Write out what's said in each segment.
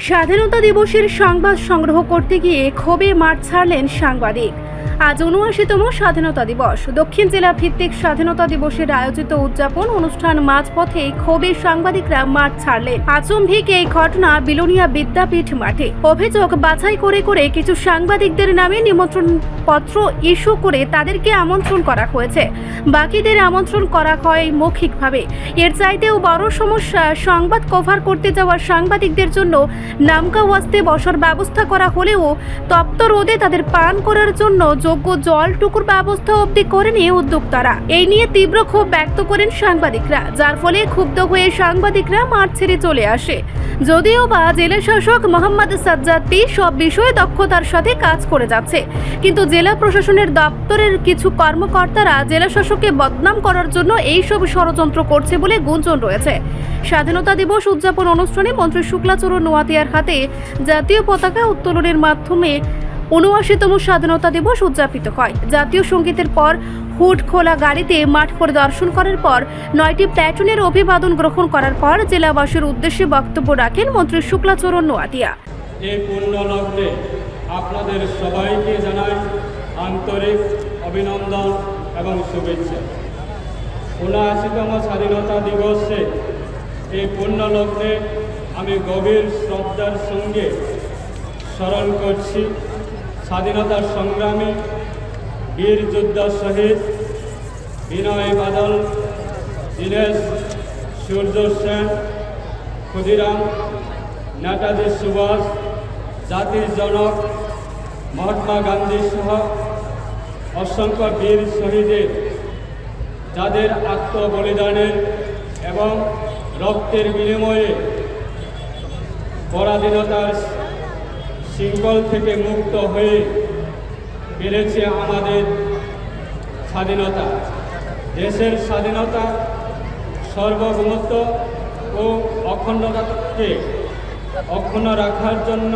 স্বাধীনতা দিবসের সংবাদ সংগ্রহ করতে গিয়ে ক্ষোভে মাঠ ছাড়লেন সাংবাদিক। আজ ৭৯তম স্বাধীনতা দিবস। দক্ষিণ জেলা ভিত্তিক স্বাধীনতা দিবসের আয়োজিত উদযাপন অনুষ্ঠান মাঝপথে ক্ষোভে সাংবাদিকরা মাঠ ছাড়লেন। আচম্বিক এই ঘটনা বিলোনিয়া বিদ্যাপীঠ মাঠে। অভিযোগ, বাছাই করে করে কিছু সাংবাদিকদের নামে নিমন্ত্রণ পত্র ইস্যু করে তাদেরকে আমন্ত্রণ করা হয়েছে, বাকিদের আমন্ত্রণ করা হয় মৌখিকভাবে। এর চাইতেও বড় সমস্যা, সংবাদ কভার করতে যাওয়া সাংবাদিকদের জন্য নামকা ওয়াস্তে বসার ব্যবস্থা করা হলেও তপ্ত রোদে তাদের পান করার জন্য যোগ্য জলটুকুর ব্যবস্থা অবধি করেনি উদ্যোক্তারা। এই নিয়ে তীব্র ক্ষোভ ব্যক্ত করেন সাংবাদিকরা, যার ফলে ক্ষুব্ধ হয়ে সাংবাদিকরা মাঠ ছেড়ে চলে আসে। যদিও বা জেলা শাসক মোহাম্মদ সাজ্জাদ সব বিষয়ে দক্ষতার সাথে কাজ করে যাচ্ছে, কিন্তু জেলা প্রশাসনের দপ্তরের কিছু কর্মকর্তারা জেলা শাসককে বদনাম করার জন্য এইসব ষড়যন্ত্র করছে বলে গুঞ্জন রয়েছে। স্বাধীনতা দিবস উদযাপন অনুষ্ঠানে মন্ত্রী শুক্লাচরণ নোয়াতিয়ার হাতে জাতীয় পতাকা উত্তোলনের মাধ্যমে ৭৯তম স্বাধীনতা দিবস উদযাপিত হয়। জাতীয় সঙ্গীতের পর হুড খোলা গাড়িতে মাঠ পরিদর্শন করার পর ৯টি প্ল্যাটুনের অভিবাদন গ্রহণ করার পর জেলাবাসীর উদ্দেশ্যে বক্তব্য রাখেন মন্ত্রী শুক্লাচরণ নোয়াতিয়া। এই পূর্ণ লগ্নে আপনাদের সবাইকে জানাই আন্তরিক অভিনন্দন এবং শুভেচ্ছা। ৭৯তম স্বাধীনতা দিবসে এই পূর্ণ লগ্নে আমি গভীর শ্রদ্ধার সঙ্গে স্মরণ করছি স্বাধীনতা সংগ্রামী বীর যোদ্ধা শহীদ বিনয় বাদল, দীনেশ সূর্য সেন, ক্ষুদিরাম, নেতাজি সুভাষ, জাতির জনক মহাত্মা গান্ধী সহ অসংখ্য বীর শহীদের, যাদের আত্মবলিদানের এবং রক্তের বিনিময়ে পরাধীনতার শৃঙ্খল থেকে মুক্ত হয়ে পেরেছে আমাদের স্বাধীনতা। দেশের স্বাধীনতা, সার্বভৌমত্ব ও অখণ্ডতাকে অক্ষুণ্ণ রাখার জন্য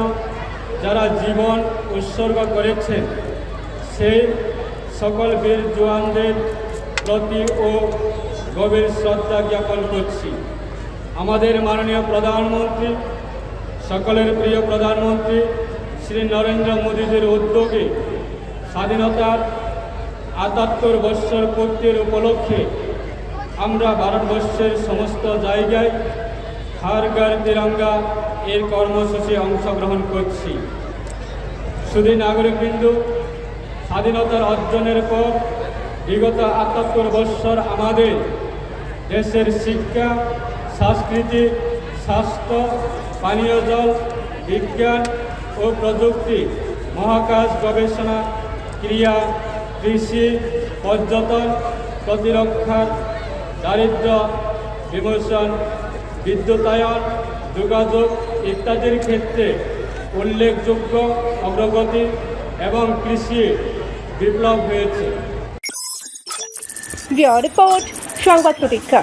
যারা জীবন উৎসর্গ করেছেন, সেই সকল বীর জওয়ানদের প্রতি ও গভীর শ্রদ্ধা জ্ঞাপন করছি। আমাদের মাননীয় প্রধানমন্ত্রী, সকলের প্রিয় প্রধানমন্ত্রী শ্রী নরেন্দ্র মোদীজির উদ্যোগে স্বাধীনতার ৭৮ বৎসর পূর্তির উপলক্ষে আমরা ভারতবর্ষের সমস্ত জায়গায় হর ঘর তিরঙ্গা এর কর্মসূচি অংশগ্রহণ করছি। শুধু নাগরিকবৃন্দ, স্বাধীনতার অর্জনের পর বিগত ৭৮ বৎসর আমাদের দেশের শিক্ষা, সংস্কৃতি, স্বাস্থ্য, পানীয় জল, বিজ্ঞান ও প্রযুক্তি, মহাকাশ গবেষণা, ক্রীড়া, কৃষি, পর্যটন, প্রতিরক্ষা, দারিদ্র্য বিমোচন, বিদ্যুতায়ন, যোগাযোগ ইত্যাদির ক্ষেত্রে উল্লেখযোগ্য অগ্রগতি এবং কৃষি বিপ্লব হয়েছে। রিপোর্ট সংবাদ প্রতীক্ষা।